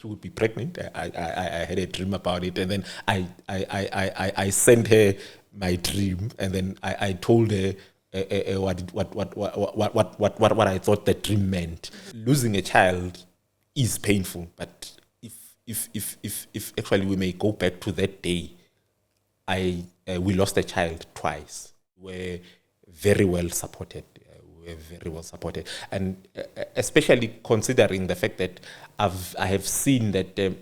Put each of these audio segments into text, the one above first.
she would be pregnant. I had a dream about it, and then I sent her my dream, and then I told her what I thought the dream meant. Losing a child is painful, but if actually we may go back to that day, we lost a child twice. We're very well supported. We're very well supported, and especially considering the fact that I have seen that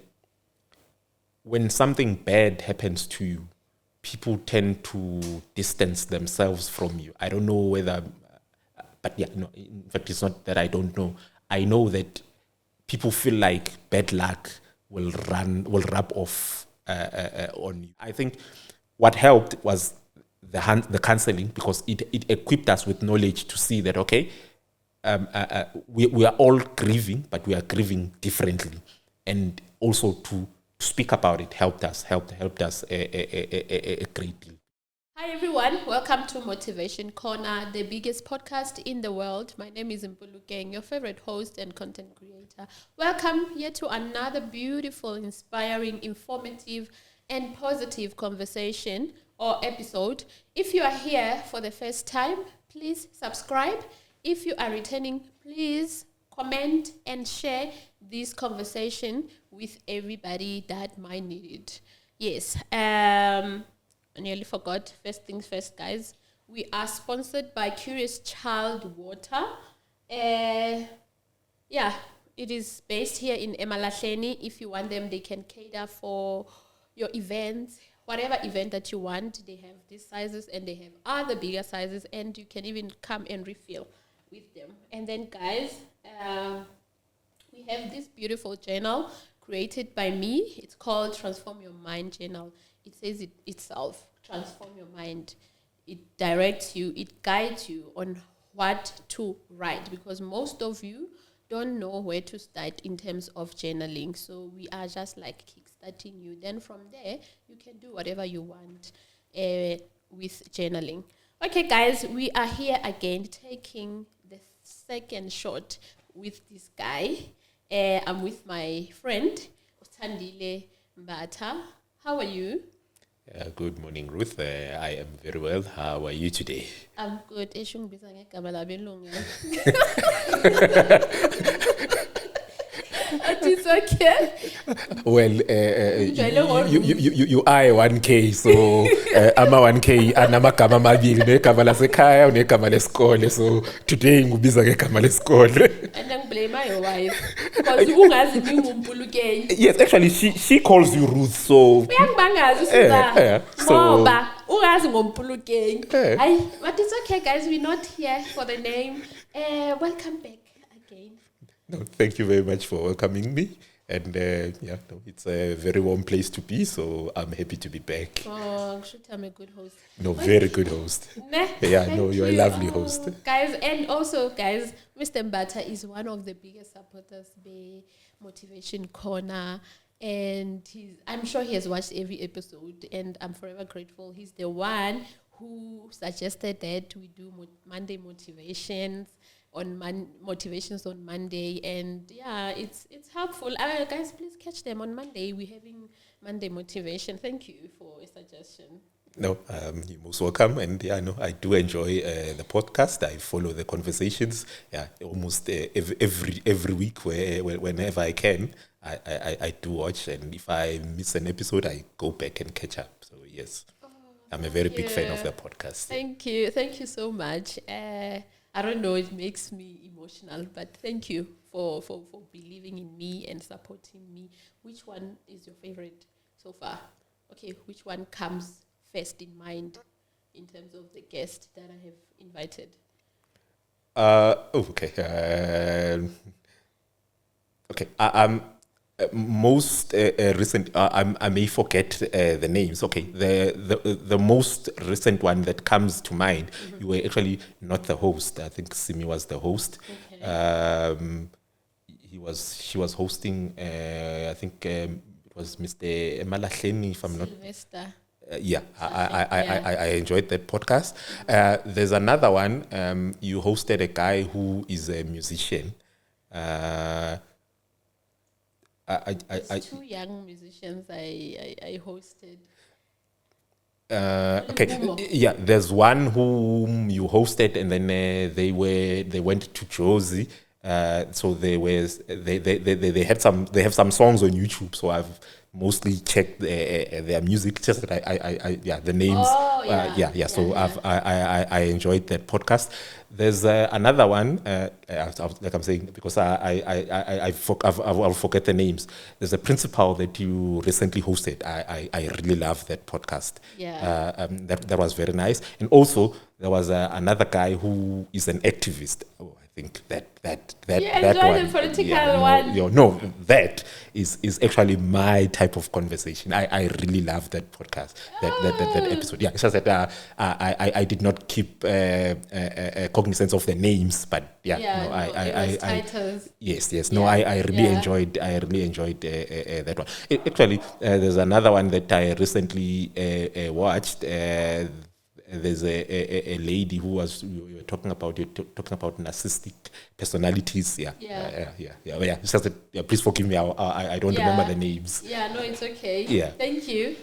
when something bad happens to you, people tend to distance themselves from you. I don't know whether, but yeah, no. In fact, it's not that I don't know. I know that people feel like bad luck will rub off on you. I think what helped was the counseling, because it equipped us with knowledge to see that, okay, we are all grieving, but we are grieving differently, and also to speak about it helped us a great deal. Hi everyone, welcome to Motivation Corner, the biggest podcast in the world. My name is Mpulukeng, your favorite host and content creator. Welcome here to another beautiful, inspiring, informative, and positive conversation or episode. If you are here for the first time, please subscribe. If you are returning, please comment and share this conversation with everybody that might need it. Yes, I nearly forgot. First things first, guys. We are sponsored by Curious Child Water. It is based here in Emalahleni. If you want them, they can cater for your events. Whatever event that you want, they have these sizes and they have other bigger sizes, and you can even come and refill with them. And then, guys, we have this beautiful journal created by me. It's called Transform Your Mind Journal. It says it itself, transform your mind. It directs you, it guides you on what to write, because most of you don't know where to start in terms of journaling. So we are just like kickstarting you. Then from there, you can do whatever you want with journaling. Okay, guys, we are here again taking the second shot with this guy. I'm with my friend, Sthandile Mbatha. How are you? Good morning, Ruth. I am very well. How are you today? I'm good. It's okay. Well, you are 1K, so I'm a 1K, and I'm a kamamabili, nekama lasekhaya, nekama lesikole. So today ngubiza ngekama lesikole. And then blame my wife, because who has a new Mpulukeng? Yes, actually, she calls you Ruth, so. So who has Mpulukeng? But it's okay, guys. We're not here for the name. Welcome back again. No, thank you very much for welcoming me. And it's a very warm place to be, so I'm happy to be back. Oh, should I'm a good host. No, very good host. You're a lovely host. Guys, and also, guys, Mr. Mbatha is one of the biggest supporters by Motivation Corner. And I'm sure he has watched every episode, and I'm forever grateful. He's the one who suggested that we do Monday motivations motivations on Monday, and it's helpful. Guys, please catch them on Monday. We're having Monday motivation. Thank you for a suggestion. No, you're most welcome, and I do enjoy the podcast. I follow the conversations. Almost every week, whenever I can, I do watch, and if I miss an episode, I go back and catch up. So yes, I'm a very big fan of the podcast. Thank you so much. I don't know, it makes me emotional, but thank you for believing in me and supporting me. Which one is your favorite so far? Okay, which one comes first in mind in terms of the guest that I have invited? Most recent, I may forget the names. Okay, the most recent one that comes to mind, you were actually not the host. I think Simi was the host. Okay. She was hosting. I think it was Mr. Emalahleni, if I'm not. Sylvester. I enjoyed that podcast. There's another one. You hosted a guy who is a musician. There's two young musicians I hosted. Okay, yeah. There's one whom you hosted, and then they went to Josie. So they have some songs on YouTube. So I've mostly checked their music. Just that yeah, the names. Oh, yeah. Yeah. So Yeah. I enjoyed that podcast. There's another one, like I'm saying, because I'll forget the names. There's a principal that you recently hosted. I really love that podcast. Yeah. That was very nice. And also there was another guy who is an activist. Oh, I think that You that enjoy one. the political Yeah, one. no, that is actually my type of conversation. I really love that podcast, that episode. Yeah, it's just that I did not keep cognizance of the names, but yeah, Yeah, no, it was titles. yes, no, Yeah, I really yeah. enjoyed that one. Actually, there's another one that I recently watched. There's a lady who was you were talking about narcissistic personalities. Yeah. It's just that, yeah, please forgive me. I don't remember the names. Yeah, no, it's okay. Yeah. Thank you.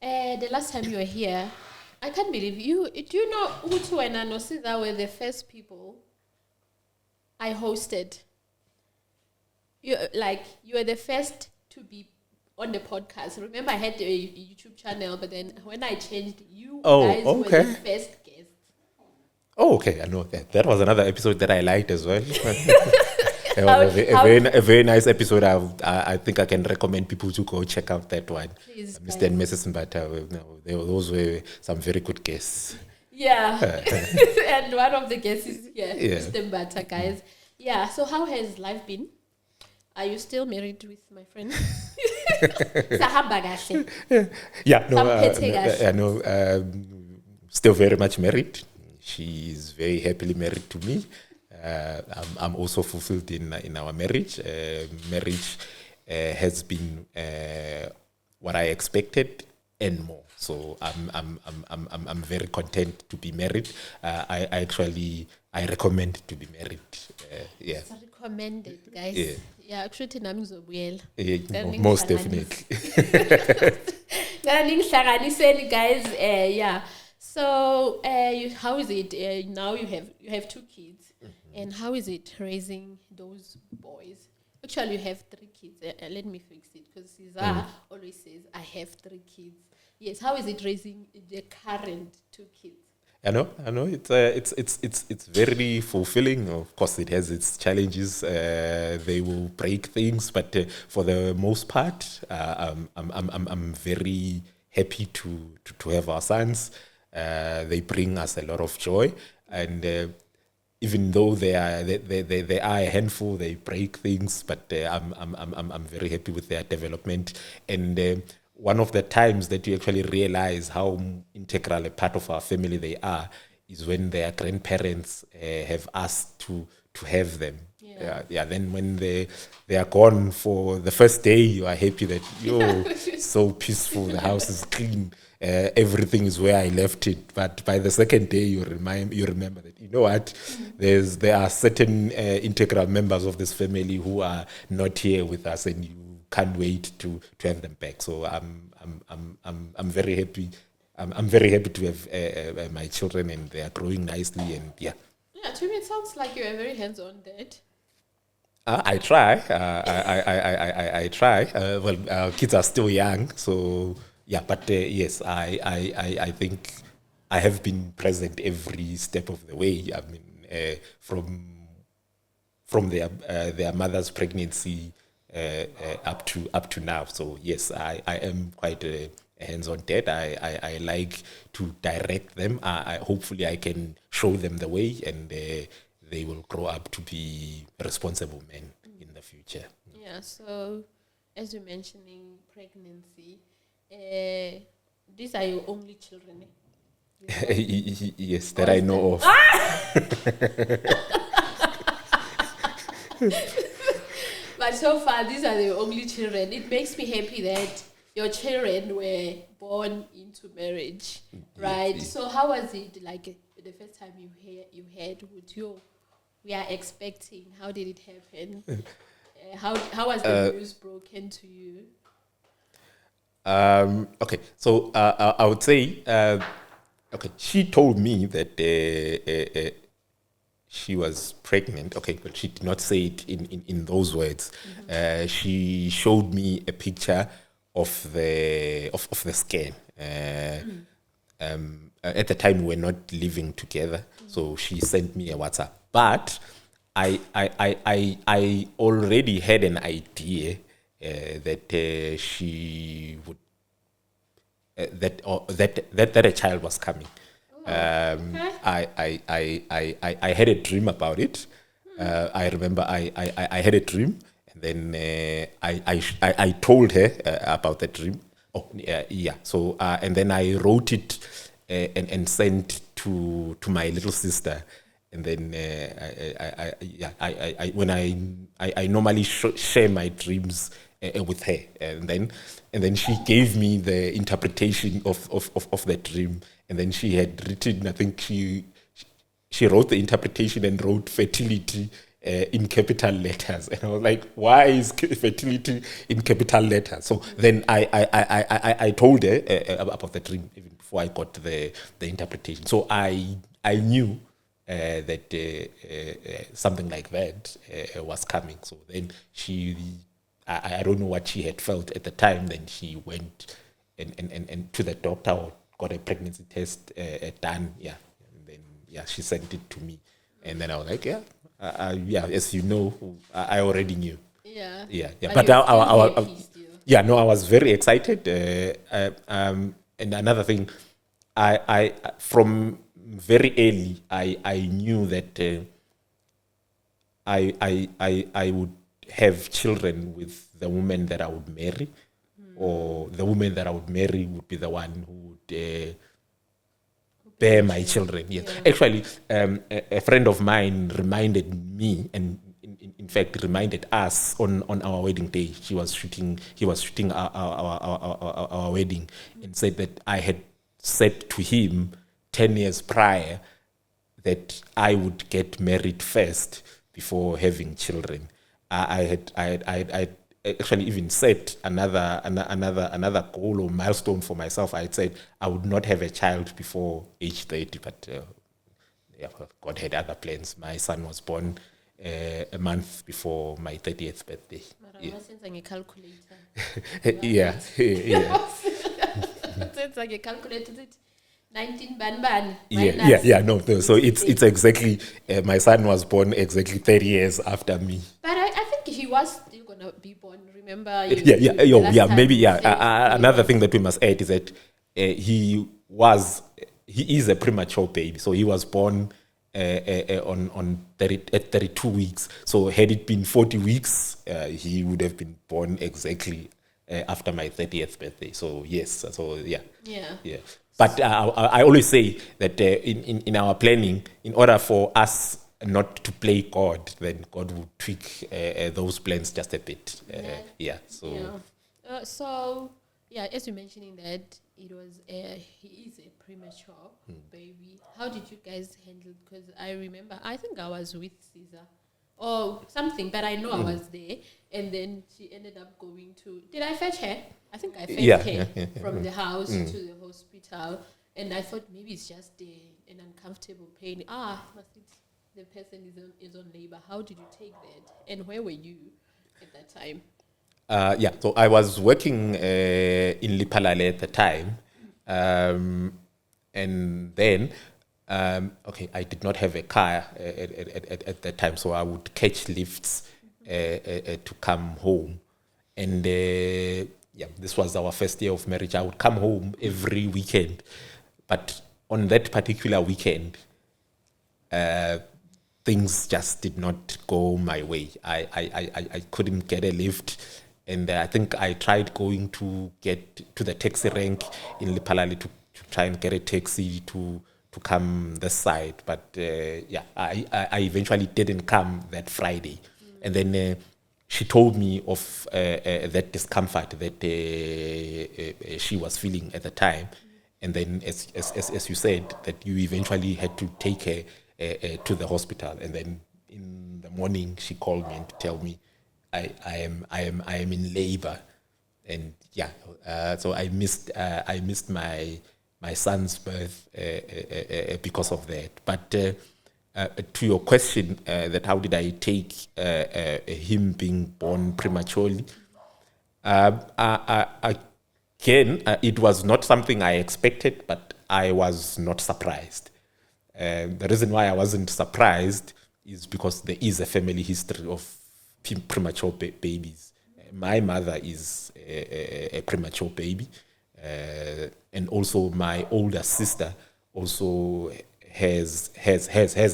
The last time you were here, I can't believe you. Do you know Utu and Anosida were the first people I hosted? You were the first to be on the podcast. Remember, I had a YouTube channel, but then when I changed, you guys were the first guests. Oh, okay. I know that. That was another episode that I liked as well. It was a very nice episode. I think I can recommend people to go check out that one. Please, Mr. and Mrs. Mbatha. Those were some very good guests. Yeah. And one of the guests is here, Yeah. Mr. Mbatha, guys. Yeah, so how has life been? Are you still married with my friend? Sahamba kahle. Yeah, no, Samphethe kahle. still very much married. She is very happily married to me. I'm also fulfilled in our marriage. Marriage has been what I expected and more. So I'm very content to be married. I recommend to be married. Yeah. It's recommended, guys. Yeah. Yeah, actually, nami ngizobuyela. Most definitely. Ngihlanganiseni, guys. Yeah. So, how is it? Now you have two kids, and how is it raising those boys? Actually, you have 3 kids. Let me fix it because Cesar always says I have 3 kids. Yes. How is it raising the current 2 kids? I know. It's very fulfilling. Of course, it has its challenges. They will break things, but for the most part, I'm very happy to have our sons. They bring us a lot of joy, and even though they are a handful, they break things. But I'm very happy with their development. And one of the times that you actually realize how integral a part of our family they are is when their grandparents have asked to have them. Yeah. Then when they are gone for the first day, you are happy that so peaceful. The house is clean. Everything is where I left it. But by the second day, you remember that what there are certain integral members of this family who are not here with us, and you can't wait to have them back. So I'm very happy. I'm very happy to have my children, and they are growing nicely. And yeah. Yeah, to me it sounds like you're a very hands-on dad. I try. I try. Well, kids are still young, so yeah. But yes, I think I have been present every step of the way. I mean, from their mother's pregnancy up to now. So yes, I am quite a hands-on dad. I like to direct them. Hopefully I can show them the way, and they will grow up to be responsible men in the future. Yeah, so as you're mentioning pregnancy, these are your only children, eh? Yes, that I know of. But so far, these are the only children. It makes me happy that your children were born into marriage, right? Yes. So how was it like the first time you heard with you? We are expecting. How did it happen? How was the news broken to you? Okay, so I would say, okay, she told me that she was pregnant. Okay, but she did not say it in those words. She showed me a picture of the scan. At the time, we were not living together, so she sent me a WhatsApp. But I already had an idea that she would that a child was coming. I had a dream about it. I remember I had a dream, and then I told her about the dream. Oh, yeah. So and then I wrote it and sent to my little sister. And then when I normally share my dreams with her, and then she gave me the interpretation of the dream, and then she had written, I think she wrote the interpretation and wrote fertility in capital letters, and I was like, why is fertility in capital letters? So then I told her about the dream even before I got the interpretation. So I knew that something like that was coming. So then I don't know what she had felt at the time. Then she went and to the doctor or got a pregnancy test done. Yeah, and then she sent it to me, and then I was like, yeah, as you know, I already knew. Yeah. But I was very excited. And another thing, I from very early, I knew that I would have children with the woman that I would marry, or the woman that I would marry would be the one who would bear my children. Yes. Yeah. Actually, a friend of mine reminded me, and in fact reminded us on our wedding day. He was shooting our wedding, and said that I had said to him 10 years prior that I would get married first before having children. I had actually even set another goal or milestone for myself. I had said I would not have a child before age 30, but God had other plans. My son was born a month before my 30th birthday. Yeah. It's like a calculator. 19 ban. Yeah. No. So it's exactly. My son was born exactly 30 years after me. But I think he was still gonna be born. Remember? Maybe. Another thing that we must add is that he is a premature baby. So he was born on 32 weeks. So had it been 40 weeks, he would have been born exactly after my 30th birthday. So yes. So yeah. But I always say that in our planning, in order for us not to play God, then God will tweak those plans just a bit. So as you mentioning that it was he is a premature baby. How did you guys handle it? Because I remember, I think I was with Caesar or something, but I know I was there, and then she ended up going to. Did I fetch her? I think I fetched her from the house to the hospital, and I thought maybe it's just an uncomfortable pain. The person is on labor. How did you take that? And where were you at that time? So I was working in Lipalale at the time, and then I did not have a car at that time, so I would catch lifts to come home, and this was our first year of marriage. I would come home every weekend, but on that particular weekend, things just did not go my way. I couldn't get a lift, and I think I tried going to get to the taxi rank in Lipalale to try and get a taxi to come this side, but I eventually didn't come that Friday, and then she told me of that discomfort that she was feeling at the time, and then as you said, that you eventually had to take her to the hospital, and then in the morning she called me and to tell me I am in labor, and yeah, so I missed my son's birth because of that. But to your question, that how did I take him being born prematurely? Again, it was not something I expected, but I was not surprised. The reason why I wasn't surprised is because there is a family history of premature babies. My mother is a premature baby, and also my older sister also has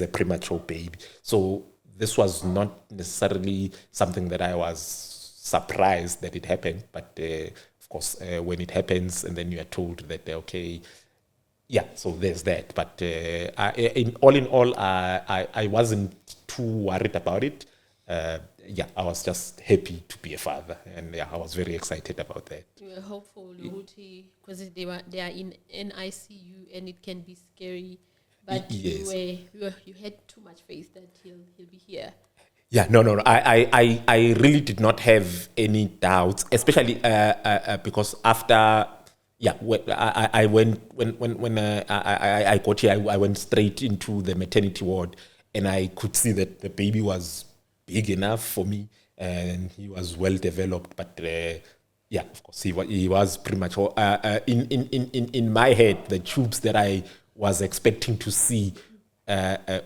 a premature baby. So this was not necessarily something that I was surprised that it happened, but of course, when it happens, and then you are told that okay, yeah, so there's that. But in all, I wasn't too worried about it. Yeah, I was just happy to be a father, and yeah, I was very excited about that. You were hopeful, because they are in NICU and it can be scary. But Yes. you had too much faith that he'll be here. Yeah, no. I really did not have any doubts, especially because after, yeah, I went when I got here, I went straight into the maternity ward, and I could see that the baby was big enough for me, and he was well developed. But yeah, of course, he was premature. In my head, the tubes that I was expecting to see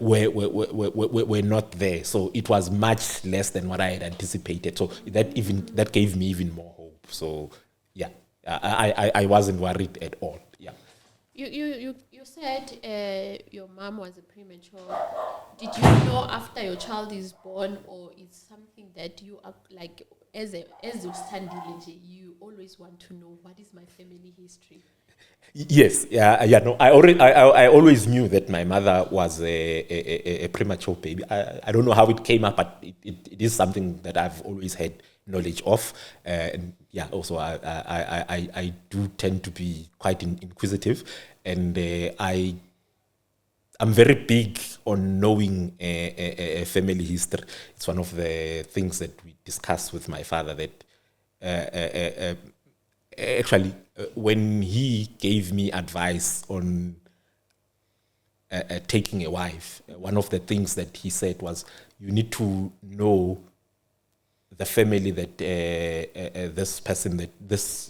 were not there. So it was much less than what I had anticipated. So that gave me even more hope. So yeah, I wasn't worried at all. Yeah. You said your mom was a premature. Did you know after your child is born, or it's something that you are like as a Sthandile, you always want to know what is my family history? Yes, yeah, no. I always knew that my mother was a premature baby. I don't know how it came up, but it is something that I've always had knowledge of. And yeah, also I do tend to be quite inquisitive, and I'm very big on knowing a family history. It's one of the things that we discuss with my father, that actually, when he gave me advice on taking a wife, one of the things that he said was, you need to know the family that this person, that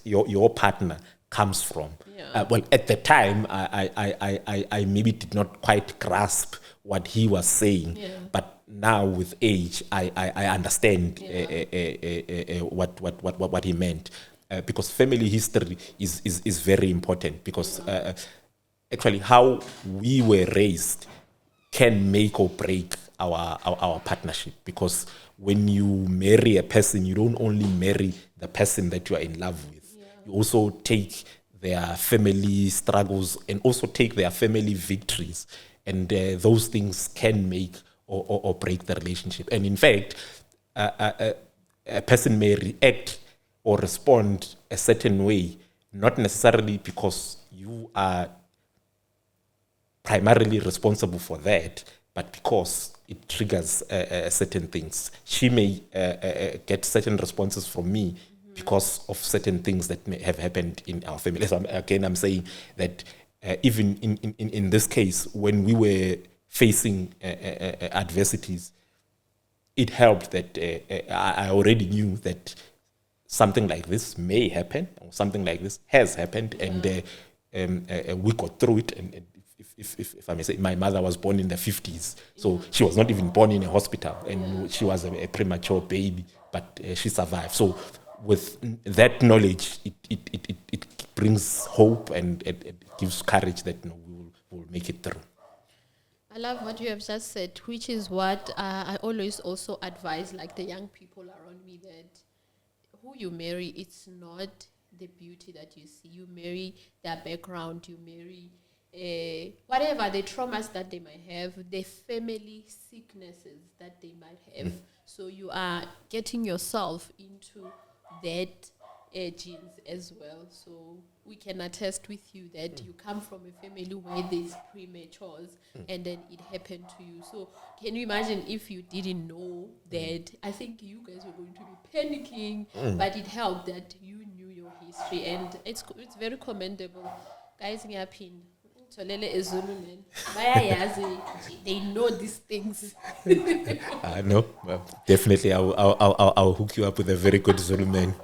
your partner comes from. Yeah. Well, at the time, I maybe did not quite grasp what he was saying, Yeah. but now with age, I understand what he meant. Because family history is very important, because actually how we were raised can make or break our partnership. Because when you marry a person, you don't only marry the person that you are in love with. Yeah. You also take their family struggles and also take their family victories. And those things can make or break the relationship. And in fact, a person may react or respond a certain way, not necessarily because you are primarily responsible for that, but because it triggers certain things. She may get certain responses from me because of certain things that may have happened in our family. So I'm saying that even in this case, when we were facing adversities, it helped that I already knew that something like this may happen, or something like this has happened, and we got through it. And if I may say, my mother was born in the 50s, so she was not even born in a hospital, and she was a premature baby, but she survived. So with that knowledge, it brings hope, and it gives courage that we will make it through. I love what you have just said, which is what I always also advise, like the young people around me, that who you marry, it's not the beauty that you see. You marry their background, you marry whatever the traumas that they might have, the family sicknesses that they might have. So you are getting yourself into that genes as well. So we can attest with you that you come from a family where there's prematures and then it happened to you. So can you imagine if you didn't know that? I think you guys were going to be panicking, but it helped that you knew your history, and it's very commendable. Guys, ngiyaphinda. Ngitholele eZulu man. Bayayazi, they know these things. No, definitely I'll hook you up with a very good Zulu man.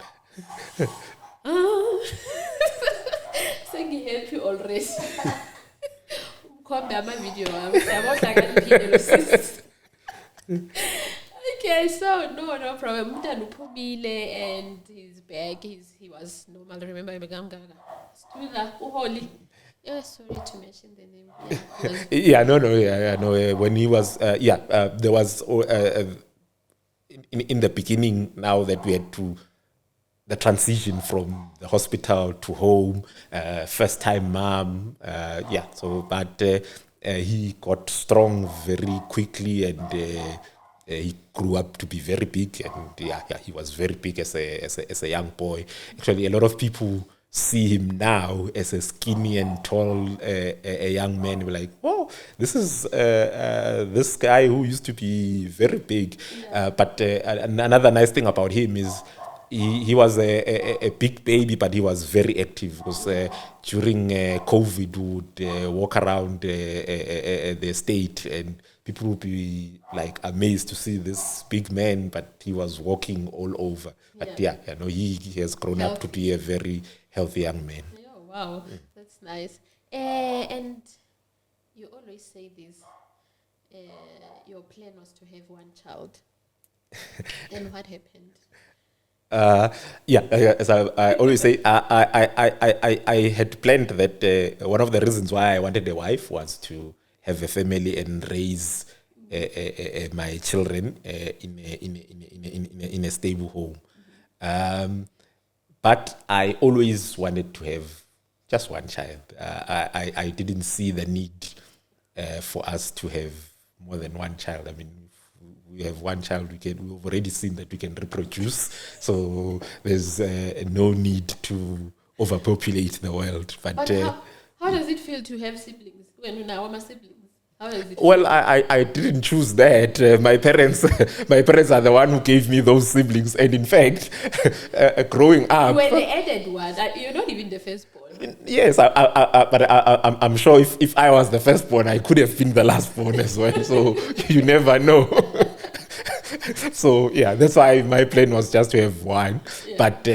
Sengihappy already. Ukhombe ama-video wami. Siyabona kangiphinde sis. Okay, so no problem. Umntana uphumile and he's back. He was normal. Remember bekamngaka. Sthandile, uHolly. Yeah, sorry to mention the name. Yeah, no. When he was, there was in the beginning. Now that we had the transition from the hospital to home, first time mom, but he got strong very quickly, and he grew up to be very big, and he was very big as a young boy. Actually, a lot of people see him now as a skinny and tall a young man. We're like, oh, this is this guy who used to be very big. But another nice thing about him is he was a big baby, but he was very active, because during COVID would walk around the state, and people would be like amazed to see this big man, but he was walking all over. But he has grown up to be a very healthy young man. Oh, wow, that's nice. And you always say this, your plan was to have one child. Then what happened? As I always say, I had planned that one of the reasons why I wanted a wife was to have a family and raise my children in a stable home. But I always wanted to have just one child. I didn't see the need for us to have more than one child. I mean, we have one child, we've already seen that we can reproduce, so there's no need to overpopulate the world. But how does it feel to have siblings when you now have siblings? How does it well, I didn't choose that. My parents are the one who gave me those siblings, and in fact, growing up, you were the added one. You're not even the firstborn. Yes, but I'm sure if I was the firstborn, I could have been the lastborn as well. So you never know. So that's why my plan was just to have one. Yeah. But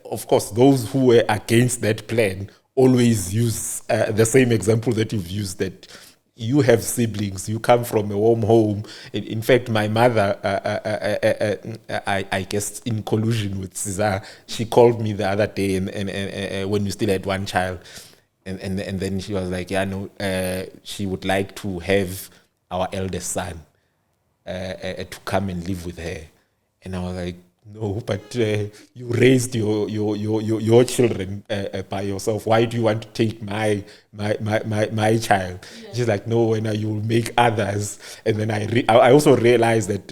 of course, those who were against that plan always use the same example that you've used, that you have siblings, you come from a warm home. In fact, my mother, I guess in collusion with Cesar, she called me the other day, and when you still had one child, and then she was like, she would like to have our eldest son to come and live with her. And I was like, no, but you raised your children by yourself. Why do you want to take my child? Yeah. She's like, no, when you make others. And then I also realized that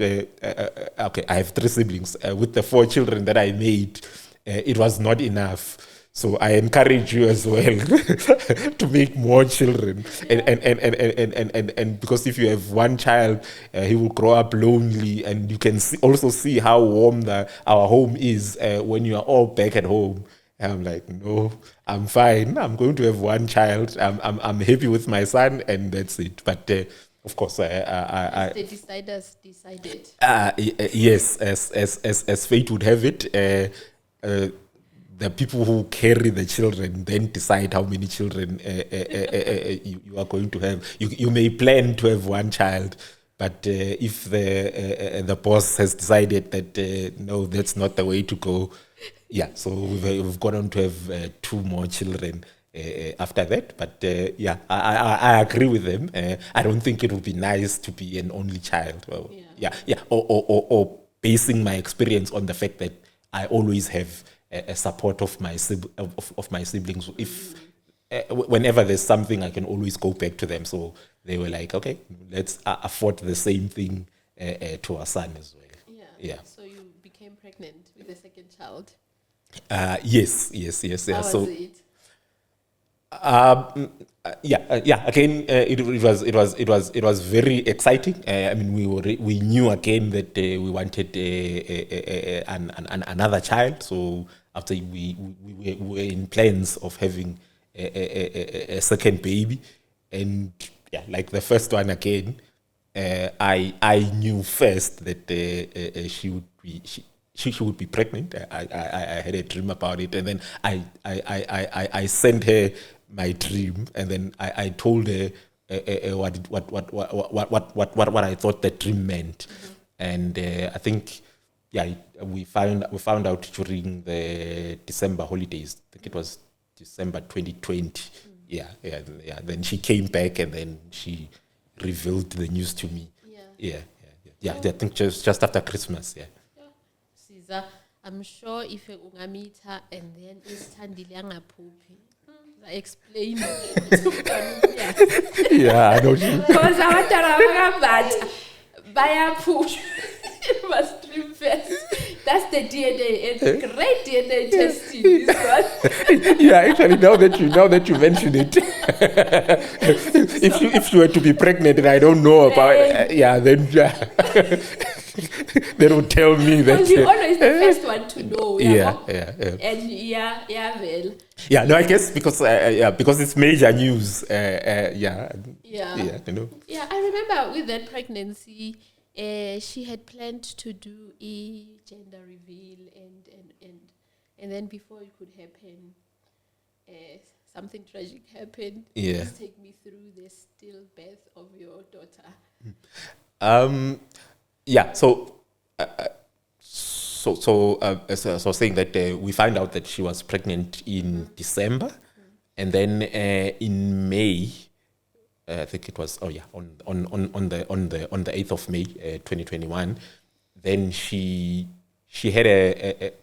I have 3 siblings. With the 4 children that I made, it was not enough. So I encourage you as well to make more children, and because if you have one child, he will grow up lonely, and you can also see how warm our home is when you are all back at home. And I'm like, no, I'm fine. I'm going to have one child. I'm happy with my son, and that's it. But of course, the deciders decided. Yes, as fate would have it. The people who carry the children then decide how many children you are going to have. You may plan to have one child, but if the boss has decided that no, that's not the way to go, so we've gone on to have 2 more children after that. But I agree with them. I don't think it would be nice to be an only child. Or basing my experience on the fact that I always have a support of my siblings. If whenever there's something, I can always go back to them. So they were like, okay, let's afford the same thing to our son as well. Yeah. So you became pregnant with the second child. Yes. How Yeah. was So it? yeah. Again, it was very exciting. I mean, we knew again that we wanted another child. So after we were in plans of having a second baby, and yeah, like the first one again, I knew first that she would be she would be pregnant. I had a dream about it, and then I sent her my dream, and then I told her what I thought the dream meant, and I think yeah we found out during the December holidays. I think it was December 2020. Yeah. Then she came back, and then she revealed the news to me. Yeah. I think just after Christmas. Yeah. Caesar, I'm sure if you meet her and then Sthandile angaphuphi. I explain it. Yeah, I know. Because abantwana bakaMbatha bayaphusha. You must dream first. That's the DNA. It's great DNA testing. This one. Yeah, actually, now that you mention it, if you were to be pregnant and I don't know about then they don't tell me that. Because you're always the first one to know. Yeah. And well. Yeah, no, I guess because it's major news. Yeah. You know. Yeah, I remember with that pregnancy, she had planned to do a gender reveal, and then before it could happen, something tragic happened. Yeah. Please take me through the stillbirth of your daughter. Yeah. So. As I was saying that we found out that she was pregnant in December, and then in May, I think it was on the 8th of May, 2021. Then she had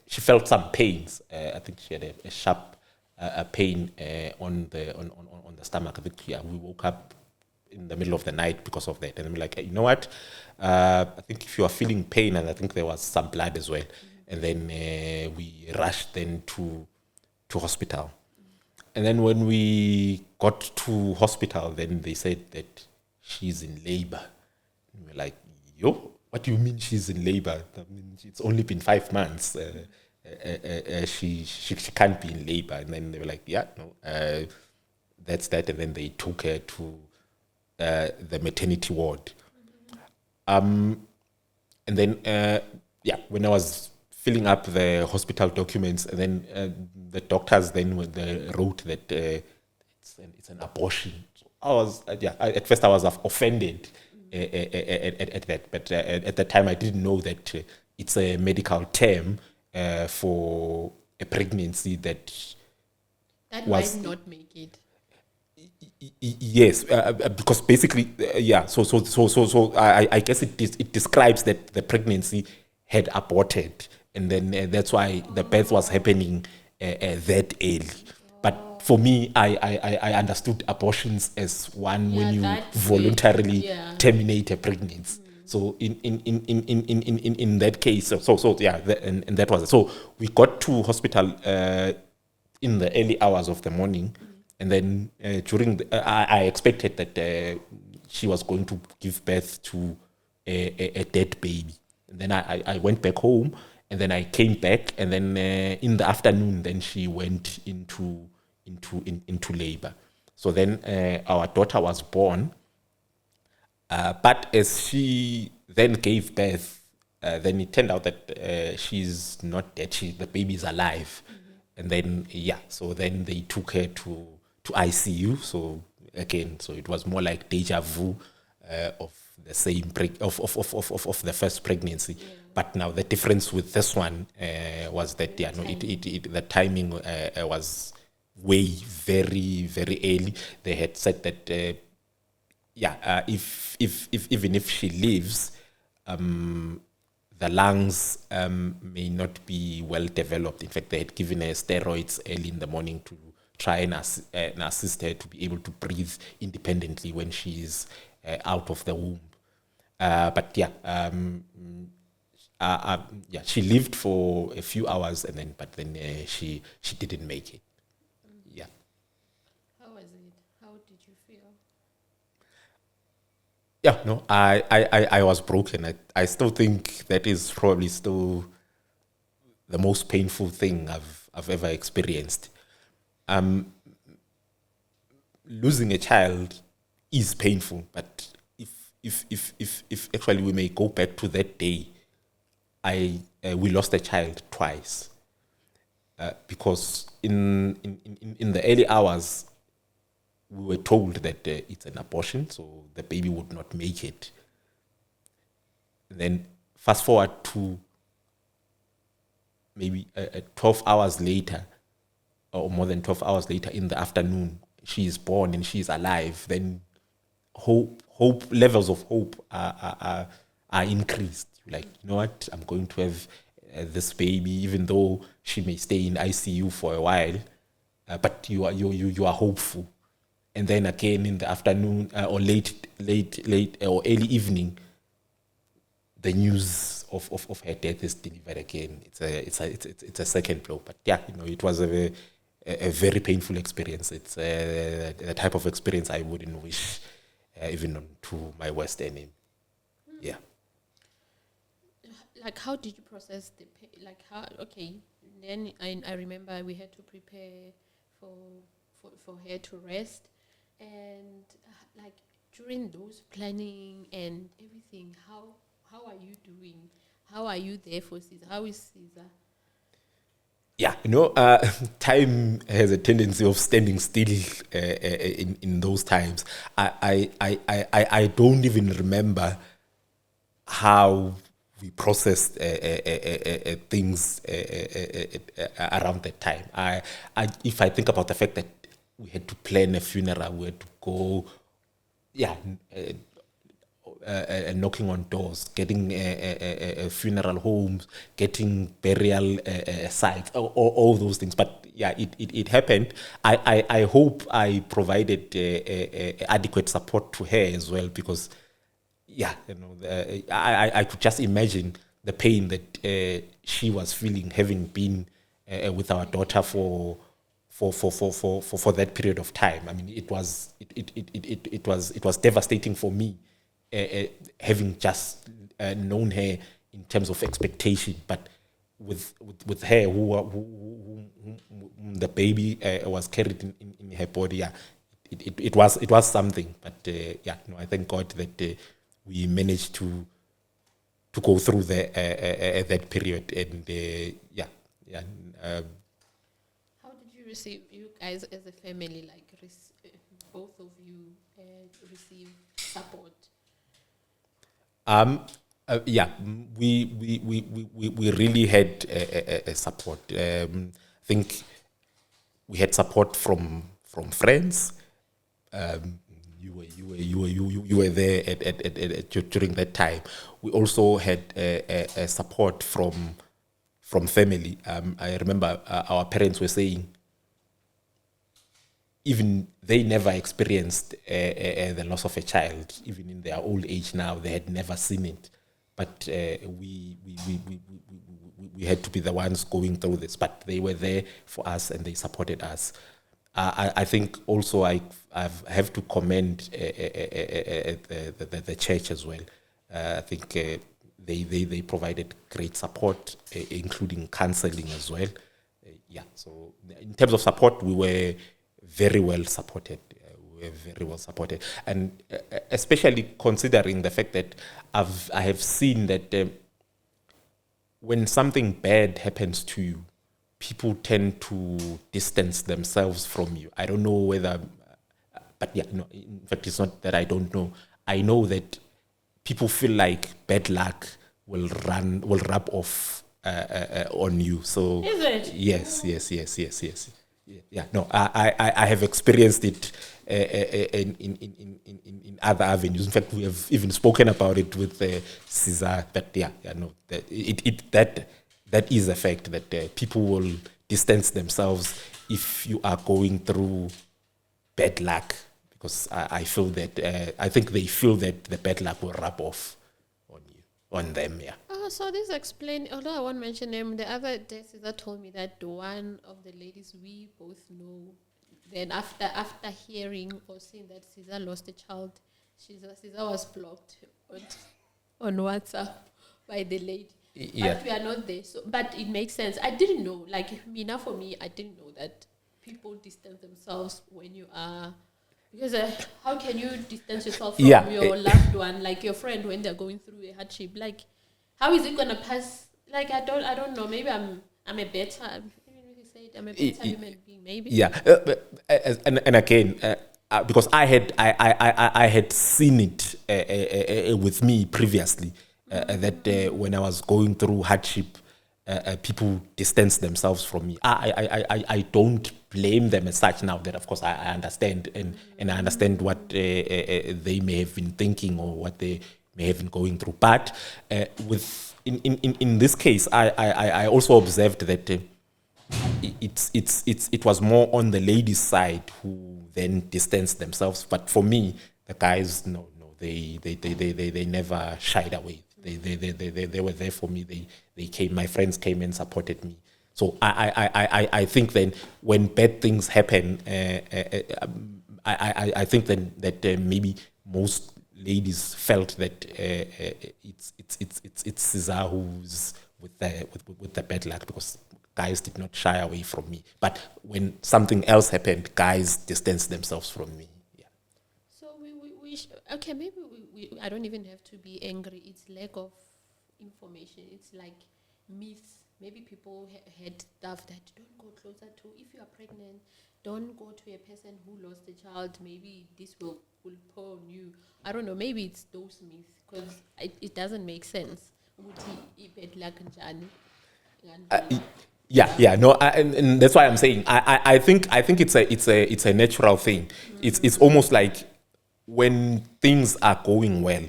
she felt some pains. I think she had a sharp pain on the stomach. I think we woke up in the middle of the night because of that, and I'm like, you know what? I think if you are feeling pain, and I think there was some blood as well, and then we rushed then to hospital, and then when we got to hospital, then they said that she's in labor. And we're like, yo, what do you mean she's in labor? I mean, it's only been 5 months. She can't be in labor. And then they were like, yeah, no, that's that. And then they took her to the maternity ward. And then, when I was filling up the hospital documents, and then the doctors then wrote that it's an abortion. I was, at first I was offended at that, but at the time I didn't know that it's a medical term for a pregnancy that might not make it. Yes, because basically, So I guess it describes that the pregnancy had aborted, and then that's why the birth was happening that early. But for me, I understood abortions as one when you voluntarily terminate a pregnancy. So in that case, and that was it. So we got to hospital in the early hours of the morning. And then during I expected that she was going to give birth to a dead baby. And then I went back home, and then I came back, and then in the afternoon, then she went into labor. So then our daughter was born. But as she then gave birth, then it turned out that she's not dead. The baby is alive. And then so then they took her to ICU. So again, so it was more like deja vu of the same of the first pregnancy. Yeah. But now the difference with this one was that the timing was way very very early. They had said that if even if she lives, the lungs may not be well developed. In fact, they had given her steroids early in the morning to try and assist her to be able to breathe independently when she is out of the womb. But yeah, she lived for a few hours, and then she didn't make it. Yeah. How was it? How did you feel? Yeah, no, I was broken. I still think that is probably still the most painful thing I've ever experienced. Losing a child is painful, but if actually we may go back to that day, we lost a child twice, because in the early hours we were told that it's an abortion, so the baby would not make it. And then fast forward to maybe 12 hours later, or more than 12 hours later in the afternoon, she is born and she is alive. Then hope levels of hope are increased. Like, you know what, I'm going to have this baby, even though she may stay in ICU for a while, but you are hopeful. And then again in the afternoon, or late or early evening, the news of her death is delivered again. It's a second blow. But yeah, it was a very painful experience. It's the type of experience I wouldn't wish even to my worst enemy. Yeah. Like, how did you process the pain? Like, how? Okay, then I remember we had to prepare for her to rest, and like during those planning and everything, how are you doing? How are you there for Caesar? How is Caesar? Yeah, time has a tendency of standing still in those times. I don't even remember how we processed things around that time. If I think about the fact that we had to plan a funeral, we had to go, yeah, knocking on doors, getting funeral homes, getting burial sites, all those things. But yeah, it happened. I hope I provided adequate support to her as well, because yeah, I could just imagine the pain that she was feeling, having been with our daughter for that period of time. I mean, it was devastating for me, having just known her in terms of expectation, but with her who the baby was carried in her body. Yeah, it was something. But yeah, I thank God that we managed to go through that period. And yeah. How did you receive, you guys as a family, like both of you receive support? Yeah, we really had a support. I think we had support from friends. You were there during that time. We also had a support from family. I remember our parents were saying, even they never experienced the loss of a child, even in their old age now, they had never seen it. But we had to be the ones going through this. But they were there for us and they supported us. I think also I have to commend the church as well. I think they provided great support, including counseling as well. Yeah, so in terms of support, we were very well supported. And especially considering the fact that I have seen that when something bad happens to you, people tend to distance themselves from you. I don't know whether, but yeah, no. In fact, it's not that I don't know. I know that people feel like bad luck will rub off on you. So is it? Yes. Yeah, no, I have experienced it in other avenues. In fact, we have even spoken about it with Caesar. But yeah, no, that is a fact that people will distance themselves if you are going through bad luck, because I feel that I think they feel that the bad luck will rub off on them. Yeah. Oh, No, so this explain. Although I won't mention name, the other day Caesar told me that one of the ladies we both know. Then after hearing or seeing that Caesar lost a child, Caesar was blocked on WhatsApp by the lady. Yeah. But we are not there. So, but it makes sense. I didn't know. Like Mina, for me, I didn't know that people distance themselves when you are. Because how can you distance yourself from your loved one, like your friend, when they're going through a hardship? Like, how is it gonna pass? Like, I don't know. Maybe I'm a better. I'm a better human being. Maybe. Yeah. And again, because I had seen it with me previously, that when I was going through hardship, people distance themselves from me. I don't blame them as such now that, of course, I understand and I understand what they may have been thinking or what they may have been going through. But in this case, I also observed that it was more on the ladies' side who then distanced themselves. But for me, the guys, no, they never shied away. They were there for me. They came. My friends came and supported me. So I think then when bad things happen, I think then that maybe most ladies felt that it's Caesar who's with the bad luck, because guys did not shy away from me. But when something else happened, guys distanced themselves from me. Yeah. So okay, maybe I don't even have to be angry. It's lack of information. It's like myths. Maybe people had stuff that don't go closer to. If you are pregnant, don't go to a person who lost a child. Maybe this will pour on you. I don't know. Maybe it's those myths, because it doesn't make sense. No, and that's why I'm saying I think it's a natural thing. Mm-hmm. It's almost like when things are going well.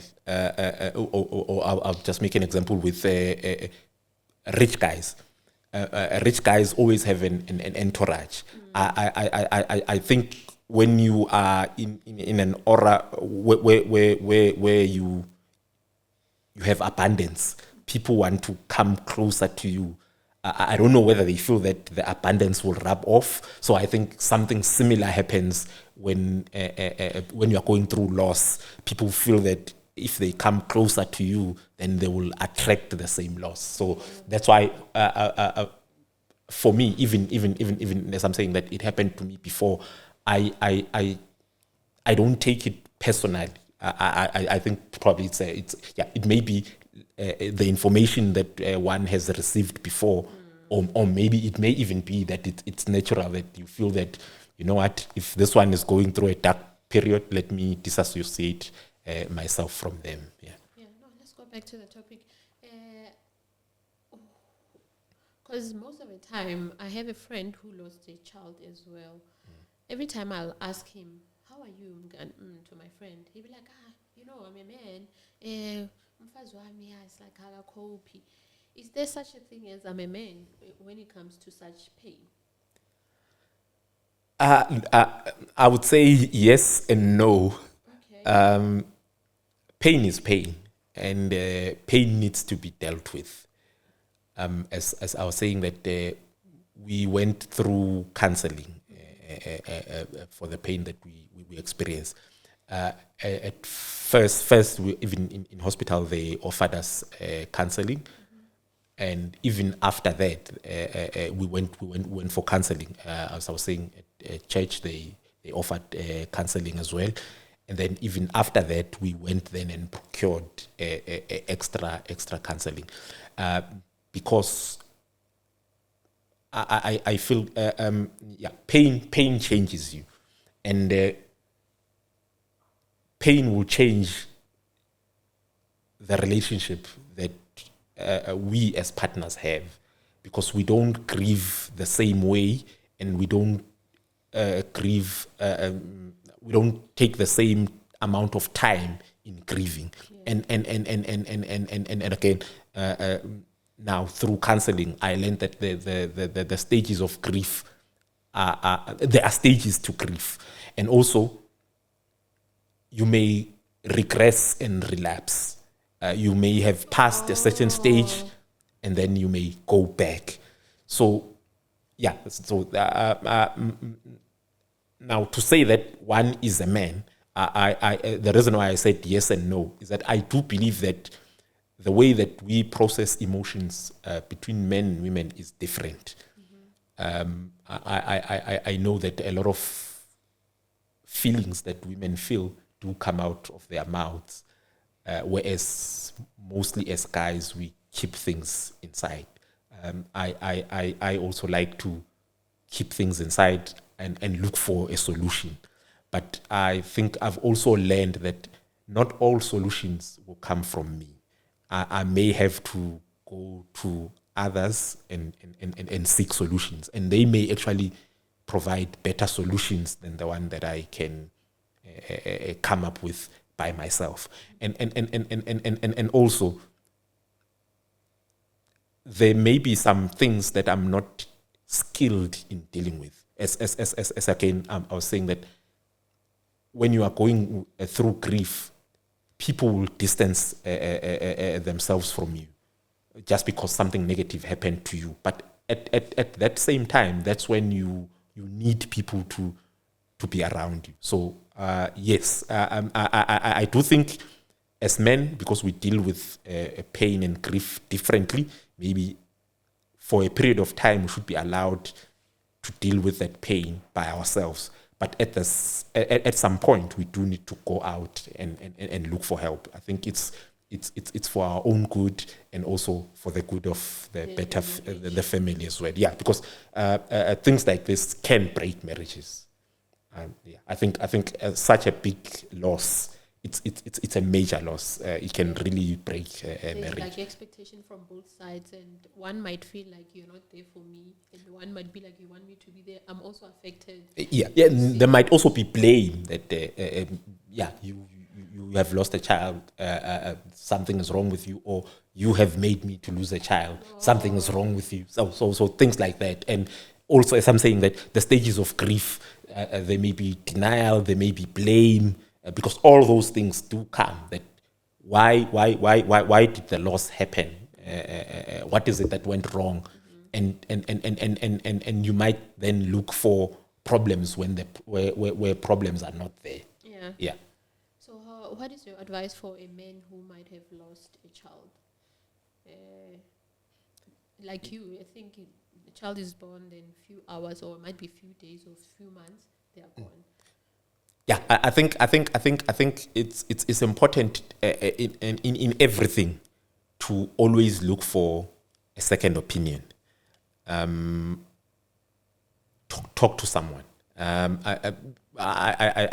Or I'll just make an example with rich guys. Rich guys always have an entourage. Mm-hmm. I think when you are in an aura where you have abundance, people want to come closer to you. I don't know whether they feel that the abundance will rub off. So I think something similar happens when you are going through loss. People feel that if they come closer to you, then they will attract the same loss. So that's why, for me, even as I'm saying that it happened to me before, I don't take it personally. I think probably it may be the information that one has received before, or maybe it may even be that it's natural that you feel that, you know what, if this one is going through a dark period, let me disassociate myself from them. Yeah. No, let's go back to the topic. Because most of the time, I have a friend who lost a child as well. Every time I'll ask him, how are you? To my friend, he'll be like, I'm a man. It's like Halakopi. Is there such a thing as I'm a man when it comes to such pain? I would say yes and no. Okay. Pain is pain, and pain needs to be dealt with. As I was saying that we went through counseling for the pain that we experienced. At first, we, even in hospital, they offered us counseling, and even after that, we went for counseling. As I was saying, at church, they offered counseling as well, and then even after that, we went then and procured extra counseling, because I feel pain changes you, and pain will change the relationship that we as partners have, because we don't grieve the same way, and we don't grieve. We don't take the same amount of time in grieving, and again. Now, through counseling, I learned that the stages of grief there are stages to grief, and also you may regress and relapse. You may have passed a certain stage, and then you may go back. So, yeah. So now to say that one is a man, the reason why I said yes and no is that I do believe that the way that we process emotions between men and women is different. I know that a lot of feelings that women feel do come out of their mouths, whereas mostly as guys we keep things inside. I also like to keep things inside and look for a solution. But I think I've also learned that not all solutions will come from me. I may have to go to others and seek solutions. And they may actually provide better solutions than the one that I can come up with by myself. And also, there may be some things that I'm not skilled in dealing with. As again, I was saying that when you are going through grief, people will distance themselves from you just because something negative happened to you. But at that same time, that's when you need people to be around you. So yes, I do think as men, because we deal with pain and grief differently, maybe for a period of time we should be allowed to deal with that pain by ourselves. But at some point, we do need to go out and look for help. I think it's for our own good and also for the good of the family as well. Yeah, because things like this can break marriages. Yeah, I think such a big loss. It's a major loss. It can really break a marriage. Like expectation from both sides, and one might feel like you're not there for me, and one might be like you want me to be there. I'm also affected. Yeah. There might also be blame that you have lost a child. Something is wrong with you, or you have made me to lose a child. Something is wrong with you. So things like that, and also as I'm saying that the stages of grief, there may be denial, there may be blame. Because all those things do come. That why did the loss happen? What is it that went wrong? And you might then look for problems where problems are not there. Yeah. So what is your advice for a man who might have lost a child? Like you, I think the child is born, then few hours, or it might be few days or few months, they are gone. Yeah, I think it's important in everything to always look for a second opinion. Talk to someone. I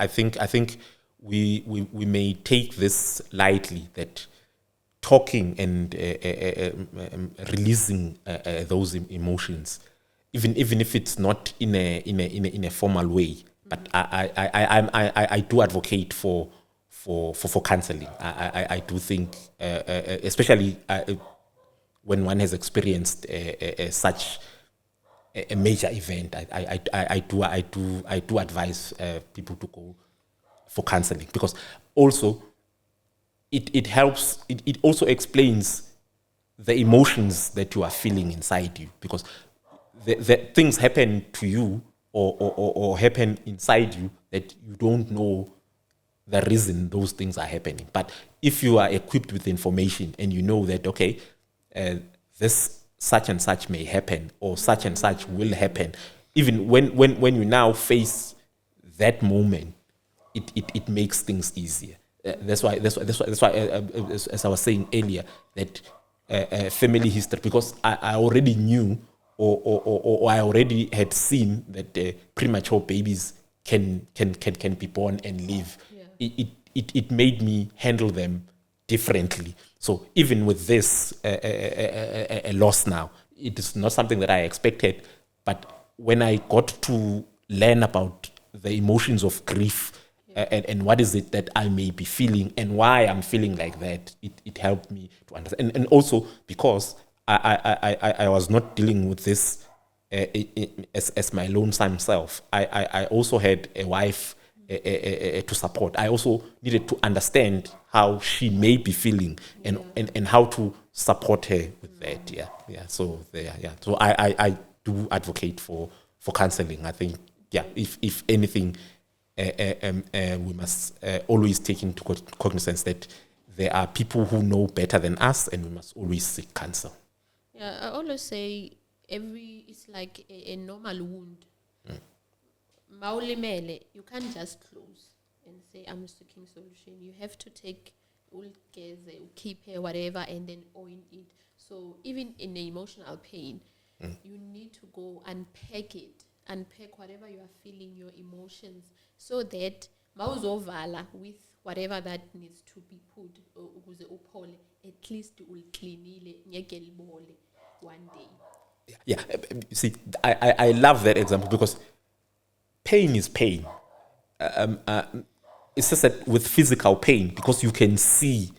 think we may take this lightly, that talking and releasing those emotions, even if it's not in a formal way. But I do advocate for counseling. I do think, especially when one has experienced such a major event, I do advise people to go for counseling, because also it helps. It also explains the emotions that you are feeling inside you, because the things happen to you or happen inside you that you don't know the reason those things are happening. But if you are equipped with information and you know that, okay, this such and such may happen, or such and such will happen, even when you now face that moment, it makes things easier. That's why as I was saying earlier, that family history, because I already knew, or I already had seen that premature babies can be born and live. Yeah. It made me handle them differently. So even with this a loss now, it is not something that I expected. But when I got to learn about the emotions of grief, and what is it that I may be feeling and why I'm feeling like that, it helped me to understand. And also because I was not dealing with this as my lonesome self. I also had a wife to support. I also needed to understand how she may be feeling and how to support her with that. So so I do advocate for counseling. I think if anything, we must always take into cognizance that there are people who know better than us, and we must always seek counsel. Yeah, I always say it's like a normal wound. Maulimele, you can't just close and say I'm seeking solution. You have to take keep her whatever and then own it. So even in emotional pain, you need to go unpack whatever you are feeling, your emotions, so that mawuzovala with whatever that needs to be put ukuze uphole, at least ulicleanile ngeke libole one day. See, I love that example because pain is pain. It's just that with physical pain, because you can see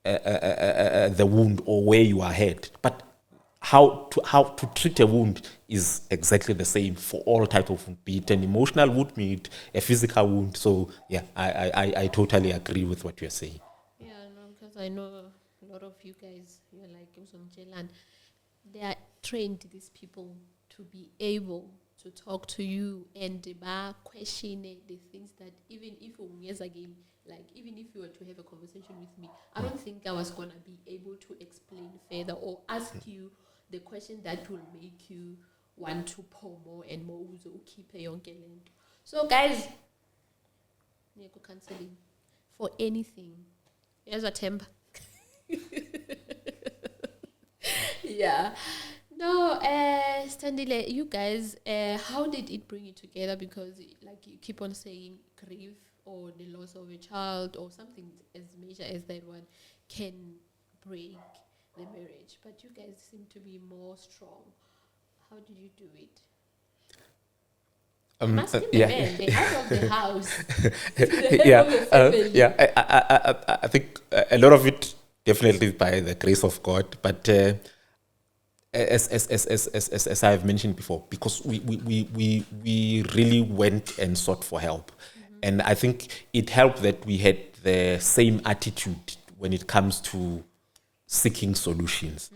the wound or where you are hurt, but how to treat a wound is exactly the same for all types of wound, be it an emotional wound, be it a physical wound. So I totally agree with what you're saying. Yeah, no, because I know a lot of you guys, you're like and they are trained, these people, to be able to talk to you and question the things that even if again, like even if you were to have a conversation with me, I don't think I was gonna be able to explain further or ask you the question that will make you want to pour more and more keep a young land. So guys, counseling for anything. Here's a temper. Yeah. No, Sthandile, you guys, how did it bring you together? Because like you keep on saying grief or the loss of a child or something as major as that one can break the marriage. But you guys seem to be more strong. How did you do it? Must be the man, the head of the house. I think a lot of it definitely by the grace of God, but as I've mentioned before, because we really went and sought for help, and I think it helped that we had the same attitude when it comes to seeking solutions.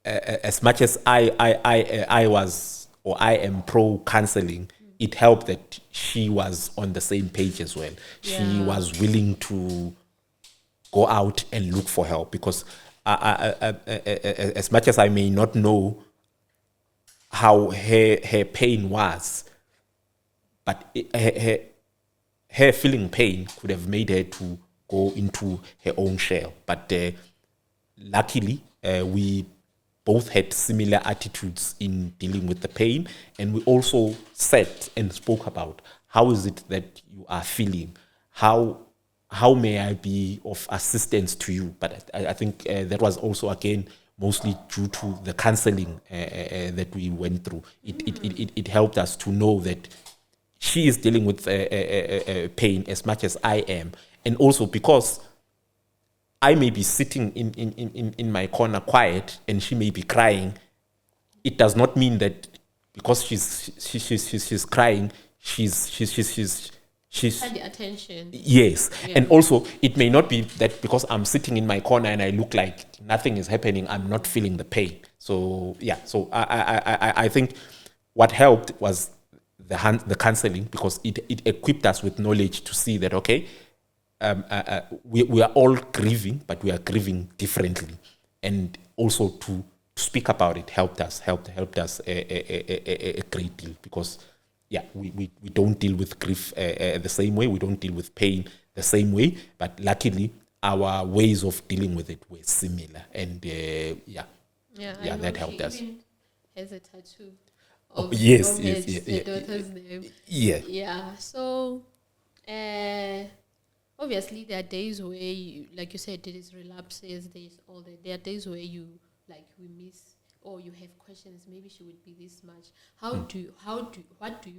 As much as I was or I am pro counseling, it helped that she was on the same page as well. She was willing to go out and look for help, because as much as I may not know how her pain was, but her feeling pain could have made her to go into her own shell. But luckily, we both had similar attitudes in dealing with the pain, and we also sat and spoke about how is it that you are feeling, how may I be of assistance to you. But I think that was also again mostly due to the counseling that we went through. It helped us to know that she is dealing with pain as much as I am, and also because I may be sitting in my corner quiet and she may be crying, it does not mean that because she's crying, she's had the attention. Yes. And also it may not be that because I'm sitting in my corner and I look like nothing is happening, I'm not feeling the pain. So so I think what helped was the counseling, because it equipped us with knowledge to see that we are all grieving, but we are grieving differently, and also to speak about it helped us a great deal, because we don't deal with grief the same way, we don't deal with pain the same way, but luckily our ways of dealing with it were similar, and that helped us. Even has a tattoo of yes, her daughter's name. So obviously, there are days where you, like you said, there is relapses. There are days where you we miss, or you have questions. Maybe she would be this much. What do you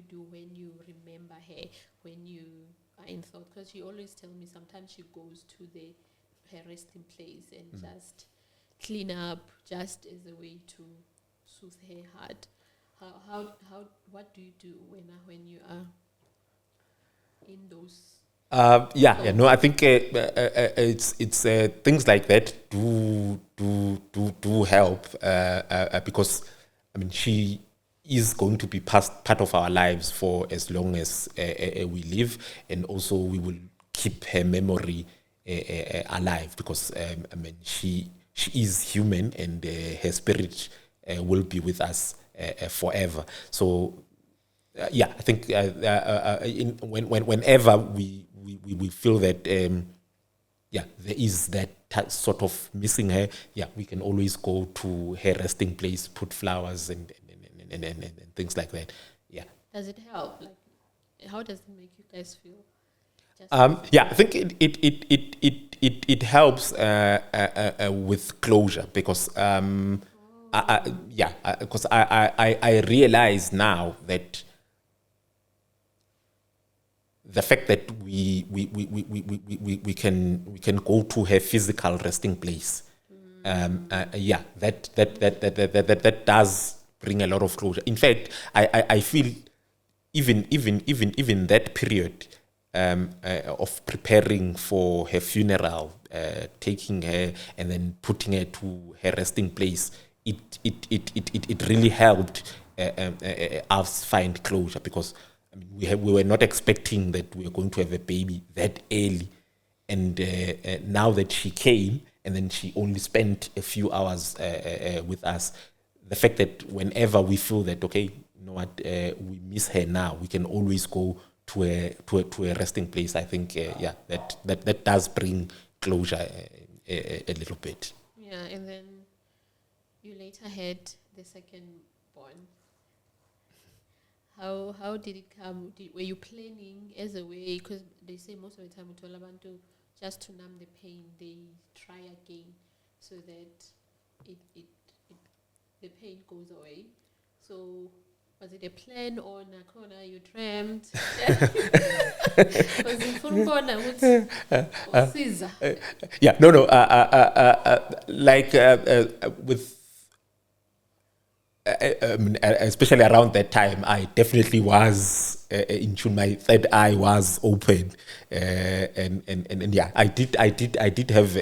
do when you remember her, when you are in thought? Because she always tell me sometimes she goes to her resting place and just clean up, just as a way to soothe her heart. what do you do when you are in those? No, I think it's things like that do help because I mean she is going to be part of our lives for as long as we live, and also we will keep her memory alive because I mean she is human, and her spirit will be with us forever. So I think whenever we feel that there is that sort of missing her, we can always go to her resting place, put flowers and things like that. Yeah. Does it help? Like, how does it make you guys feel? I think it helps with closure because because I realize now that the fact that we can go to her physical resting place, that does bring a lot of closure. In fact, I feel even that period of preparing for her funeral, taking her and then putting her to her resting place, it really helped us find closure because I mean, we were not expecting that we were going to have a baby that early, and now that she came and then she only spent a few hours with us, the fact that whenever we feel that okay, you know what, we miss her now, we can always go to a resting place. I think that does bring closure a little bit. Yeah, and then you later had the second born. How did it come? Were you planning as a way? Because they say most of the time with Olabantu, just to numb the pain, they try again so that the pain goes away. So was it a plan or nakona you dreamt? Was it full corner with Caesar? Like with. Especially around that time, I definitely was in tune. My third eye was open, and I did have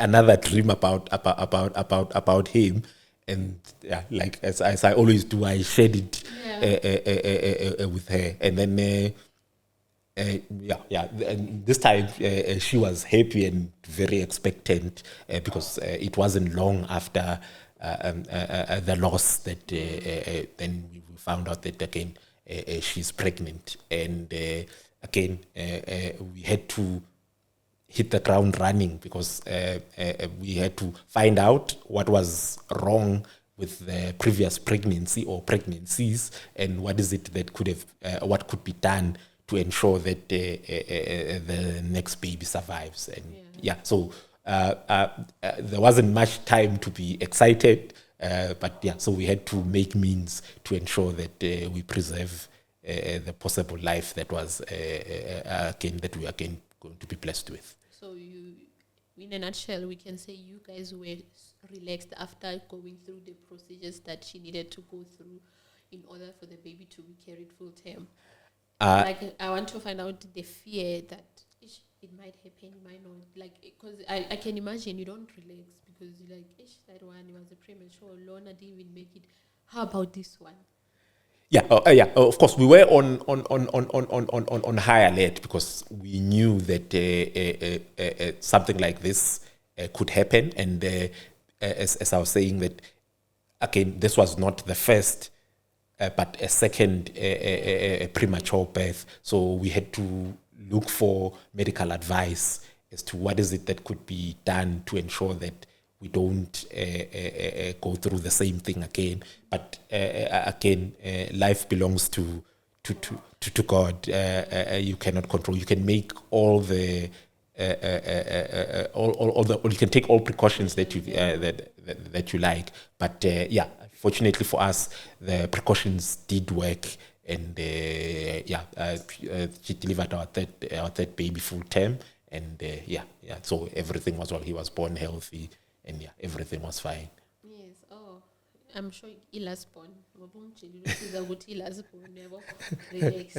another dream about him, and like as I always do, I shared it with her, and then. And this time she was happy and very expectant because it wasn't long after the loss that then we found out that again she's pregnant, and again we had to hit the ground running because we had to find out what was wrong with the previous pregnancy or pregnancies, and what is it that what could be done to ensure that the next baby survives. And so there wasn't much time to be excited, but so we had to make means to ensure that we preserve the possible life that was that we are again going to be blessed with. So you, in a nutshell, we can say you guys were relaxed after going through the procedures that she needed to go through in order for the baby to be carried full term. Like, I want to find out the fear that it might happen, it might not. Like, because I can imagine you don't relax because you're like, that one was a premature. Lorna didn't even make it. How about this one? Of course, we were on high alert because we knew that something like this could happen, and as I was saying, that again, this was not the first. But a second premature birth. So we had to look for medical advice as to what is it that could be done to ensure that we don't go through the same thing again. But again, life belongs to God. You cannot control. You can make all the or you can take all precautions that you like. But fortunately for us, the precautions did work, and she delivered our third baby full term, and so everything was well. He was born healthy, and everything was fine. Yes. Oh, I'm sure ilasbon. Relax.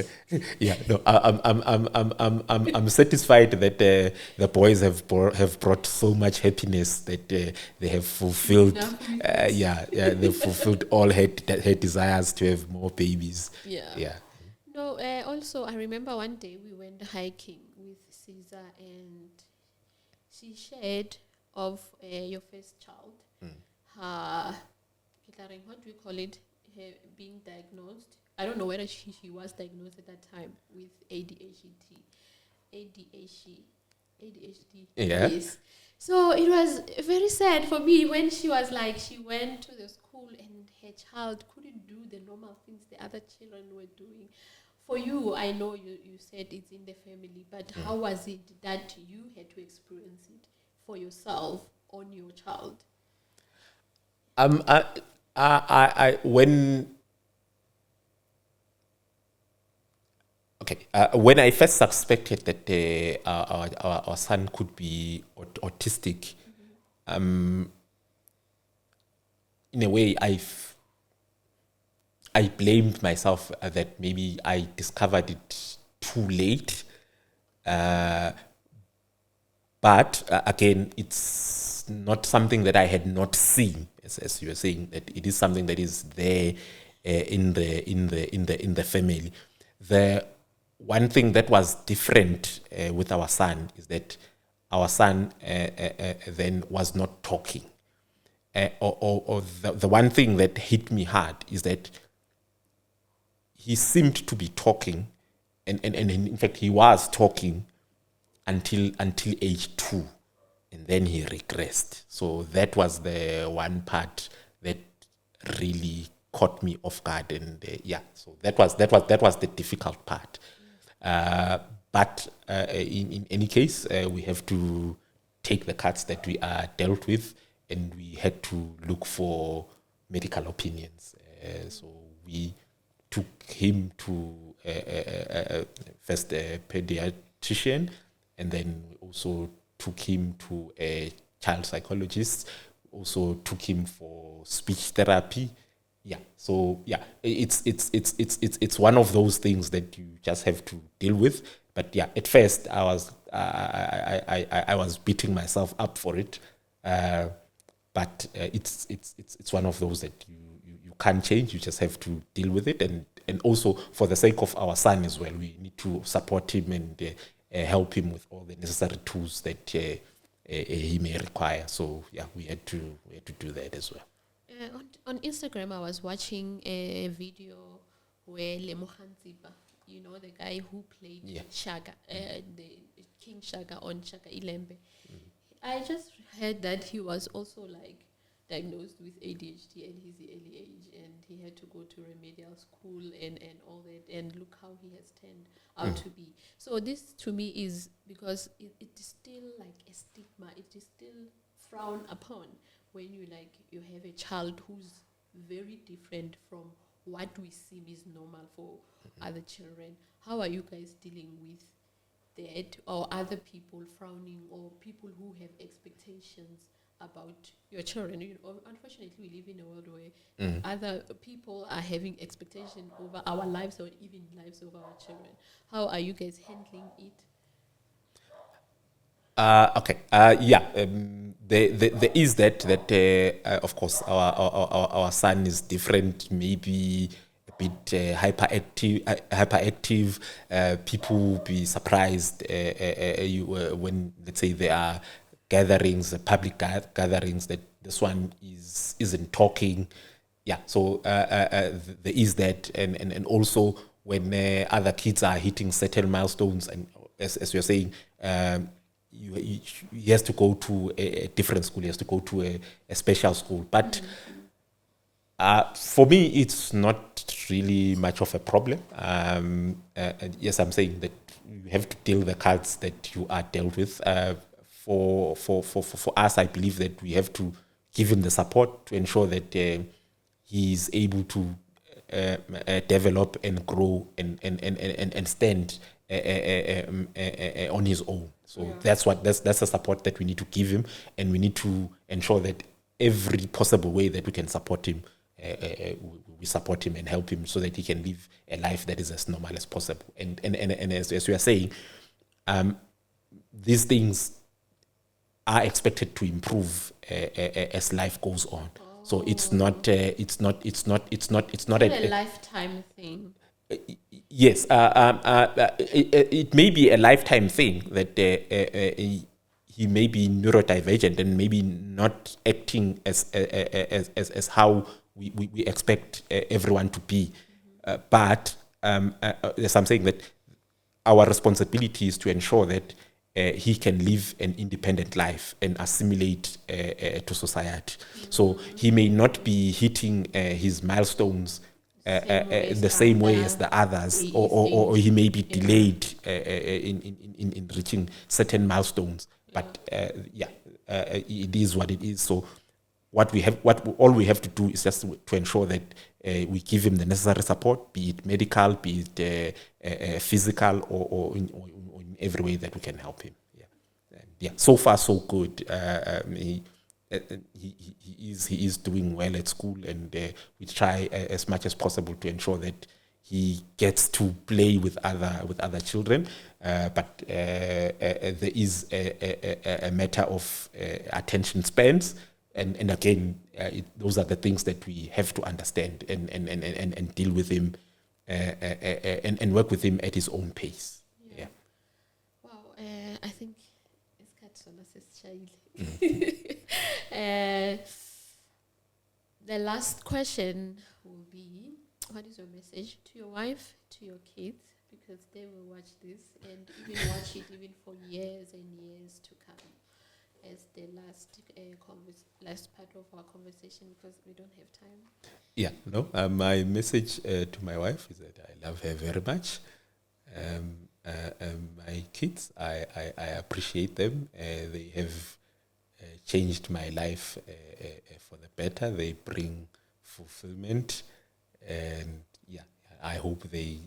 Yeah, no, I'm satisfied that the boys have brought so much happiness that they have fulfilled. They've fulfilled all her desires to have more babies. Yeah. Yeah. No, also, I remember one day we went hiking with Caesar and she shared of your first child. Her, what do you call it? Her being diagnosed. I don't know whether she was diagnosed at that time with ADHD. ADHD. Yeah. Yes. So it was very sad for me when she was like, she went to the school and her child couldn't do the normal things the other children were doing. For you, I know you said it's in the family, but how was it that you had to experience it for yourself on your child? When I first suspected that our son could be autistic, in a way, I blamed myself that maybe I discovered it too late. But again, it's not something that I had not seen, as you were saying. That it is something that is there in the family. The one thing that was different with our son is that our son then was not talking. Or the one thing that hit me hard is that he seemed to be talking, and in fact he was talking until age 2, and then he regressed. So that was the one part that really caught me off guard, and so that was the difficult part. But in any case, we have to take the cards that we are dealt with, and we had to look for medical opinions. So we took him to first a pediatrician, and then we also took him to a child psychologist, also took him for speech therapy. It's one of those things that you just have to deal with. But at first I was beating myself up for it. But it's one of those that you can't change. You just have to deal with it, and also for the sake of our son as well, we need to support him and help him with all the necessary tools that he may require. So we had to do that as well. On Instagram, I was watching a video where Lemohan Ziba, the guy who played Shaka, the King Shaka on Shaka Ilembe. I just heard that he was also diagnosed with ADHD at his early age, and he had to go to remedial school and all that, and look how he has turned out to be. So this to me is because it is still like a stigma. It is still frowned upon when you have a child who's very different from what we seem is normal for other children. How are you guys dealing with that, or other people frowning, or people who have expectations about your children? Unfortunately, we live in a world where other people are having expectation over our lives, or even lives of our children. How are you guys handling it? There is that of course our son is different, maybe a bit hyperactive. People will be surprised when, let's say, there are gatherings, public gatherings, that this one isn't talking. So there is that, and also when other kids are hitting certain milestones, and as you're saying, he has to go to a different school. He has to go to a special school. But for me, it's not really much of a problem. Yes, I'm saying that you have to deal the cards that you are dealt with. For us, I believe that we have to give him the support to ensure that he is able to develop and grow and stand on his own. So that's the support that we need to give him, and we need to ensure that every possible way that we can support him, we support him and help him so that he can live a life that is as normal as possible. And as we are saying, these things are expected to improve as life goes on. So it's not a lifetime thing. Yes, it may be a lifetime thing that he may be neurodivergent and maybe not acting as how we expect everyone to be. But as I'm saying, that our responsibility is to ensure that he can live an independent life and assimilate to society. So he may not be hitting his milestones the same way as the others, or he may be delayed in reaching certain milestones. But it is what it is. So all we have to do is just to ensure that we give him the necessary support, be it medical, be it physical, or in every way that we can help him. So far so good. He is doing well at school, and we try as much as possible to ensure that he gets to play with other children. But there is a matter of attention spans, and again, those are the things that we have to understand and deal with him and work with him at his own pace. Yeah. Wow. I think it's child. The last question will be, what is your message to your wife, to your kids, because they will watch this and even watch it even for years and years to come, as the last part of our conversation, because we don't have time. Yeah, no. My message to my wife is that I love her very much. My kids, I appreciate them. They have changed my life for the better. They bring fulfillment, and I hope they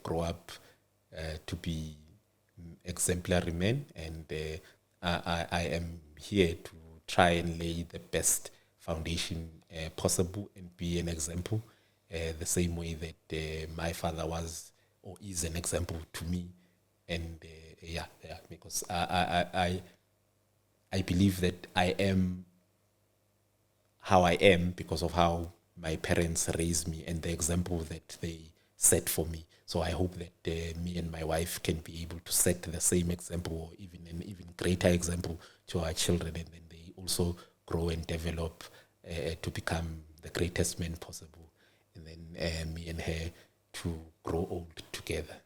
grow up to be exemplary men. And I am here to try and lay the best foundation possible and be an example, the same way that my father was or is an example to me. And because I believe that I am how I am because of how my parents raised me and the example that they set for me. So I hope that me and my wife can be able to set the same example, or even an even greater example to our children, and then they also grow and develop to become the greatest men possible, and then me and her to grow old together.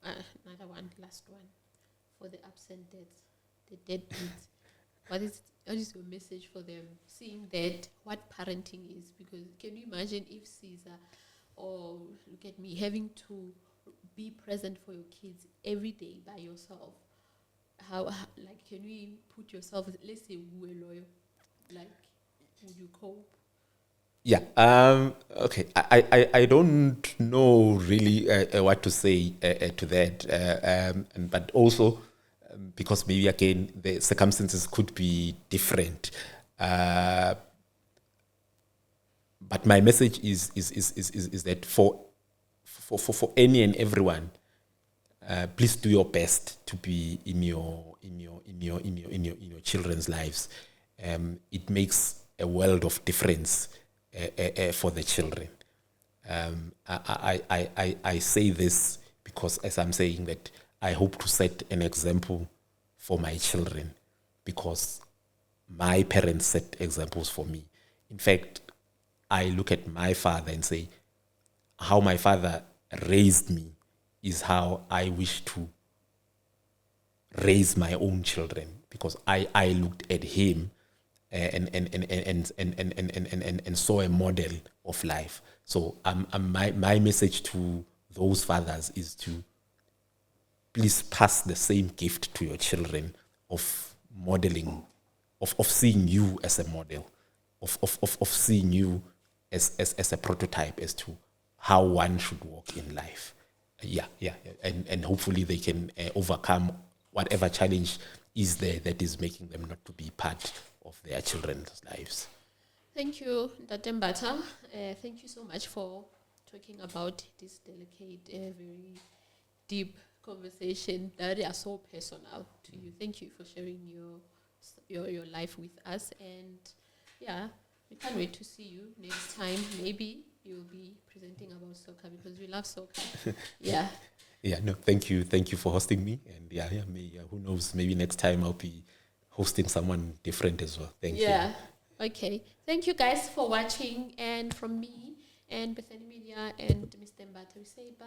Another one, last one, for the absent dads, the deadbeats. What is your message for them, seeing that what parenting is? Because can you imagine if Caesar, or look at me, having to be present for your kids every day by yourself? How like, can you put yourself, let's say we're loyal, like, would you cope? Yeah. Okay. I don't know really what to say to that. But also because maybe again the circumstances could be different. But my message is that for any and everyone, please do your best to be in your children's lives. It makes a world of difference for the children. I say this because, as I'm saying, that I hope to set an example for my children, because my parents set examples for me. In fact, I look at my father and say, how my father raised me is how I wish to raise my own children, because I looked at him and saw a model of life. So my message to those fathers is to please pass the same gift to your children of modeling, of seeing you as a model, of seeing you as a prototype as to how one should walk in life. And hopefully they can overcome whatever challenge is there that is making them not to be part of their children's lives. Thank you, Dr. Mbatha. Thank you so much for talking about this delicate, very deep conversation that are so personal to you. Thank you for sharing your life with us, and yeah, we can't wait to see you next time. Maybe you'll be presenting about soccer because we love soccer. Yeah. Yeah, no, thank you. Thank you for hosting me. And who knows, maybe next time I'll be hosting someone different as well. Thank you. Yeah. Okay. Thank you guys for watching. And from me and Bethany Media and Mr. Mbatha, we say bye.